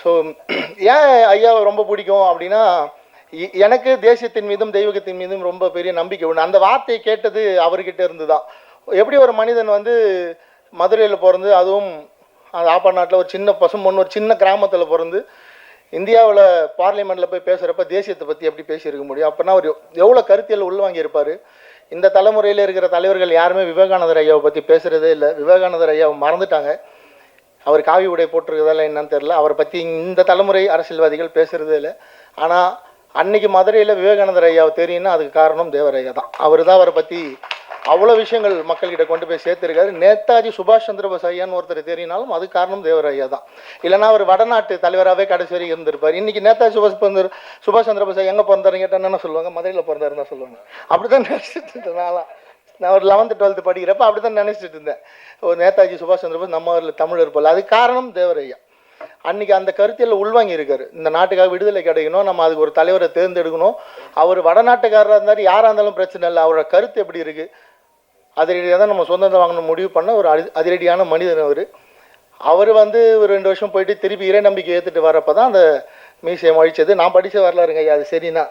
So ஏன் ஐயாவை ரொம்ப பிடிக்கும் அப்படின்னா, எனக்கு தேசியத்தின் மீதும் தெய்வீகத்தின் மீதும் ரொம்ப பெரிய நம்பிக்கை உண்டு. அந்த வார்த்தையை கேட்டது அவர்கிட்ட இருந்து தான். எப்படி ஒரு மனிதன் வந்து மதுரையில் பிறந்து, அதுவும் அந்த ஆப்பா நாட்டில் ஒரு சின்ன பசும்பொண்ணு ஒரு சின்ன கிராமத்தில் பிறந்து இந்தியாவில் பார்லிமெண்ட்டில் போய் பேசுகிறப்ப தேசியத்தை பற்றி எப்படி பேசியிருக்க முடியும்? அப்போனா அவர் எவ்வளோ கருத்தியல் உள்வாங்கியிருப்பார். இந்த தலைமுறையில் இருக்கிற தலைவர்கள் யாருமே விவேகானந்தர் ஐயாவை பற்றி பேசுகிறதே இல்லை. விவேகானந்தர் ஐயாவை மறந்துட்டாங்க. அவர் காவி உடை போட்டிருக்கிறதால என்னன்னு தெரில. அவரை பற்றி இந்த தலைமுறை அரசியல்வாதிகள் பேசுகிறதே இல்லை. ஆனால் அன்னைக்கு மதுரையில் விவேகானந்தர் ஐயாவை தெரியும்னா அதுக்கு காரணம் தேவர் ஐயா தான். அவர் தான் அவரை பற்றி அவ்வளோ விஷயங்கள் மக்கள்கிட்ட கொண்டு போய் சேர்த்துருக்காரு. நேதாஜி சுபாஷ் சந்திரபோஸ் ஐயான்னு ஒருத்தர் தெரியினாலும் அது காரணம் தேவர் ஐயா தான். இல்லைனா அவர் வடநாட்டு தலைவராகவே கடைசி வரைக்கும் இருந்திருப்பார். இன்றைக்கி நேதாஜி சுபாஷ் சந்திரபோஸ் ஐயா எங்கே பிறந்தாருன்னு கேட்டால் என்ன சொல்லுவாங்க? மதுரையில் பிறந்தாருன்னு தான் சொல்லுவாங்க. அப்படி தான் நினச்சிட்டு இருந்தேன். நான் ஒரு 11th 12th படிக்கிறப்ப அப்படி தான் நினச்சிட்டு இருந்தேன். ஒரு நேதாஜி சுபாஷ் சந்திரபோஸ் நம்ம ஊரில் தமிழர் போல். அது காரணம் தேவர் ஐயா. அன்றைக்கி அந்த கருத்தியல் உள்வாங்கி இருக்காரு. இந்த நாட்டுக்காக விடுதலை கிடைக்கணும், நம்ம அதுக்கு ஒரு தலைவரை தேர்ந்தெடுக்கணும். அவர் வடநாட்டுக்காரராக இருந்தார், யாராக இருந்தாலும் பிரச்சனை இல்லை. அவரோட கருத்து எப்படி இருக்குது, அதிரடியாக தான் நம்ம சுதந்திரம் வாங்கணும் முடிவு பண்ண ஒரு அதிரடியான மனிதன் அவர். அவர் வந்து ஒரு 2 வருஷம் போயிட்டு திருப்பி இறை நம்பிக்கை ஏற்றுட்டு வரப்போ தான் அந்த மீசையை மழிச்சது. நான் படித்த வரலாறுங்க ஐயா, அது சரிண்ணா.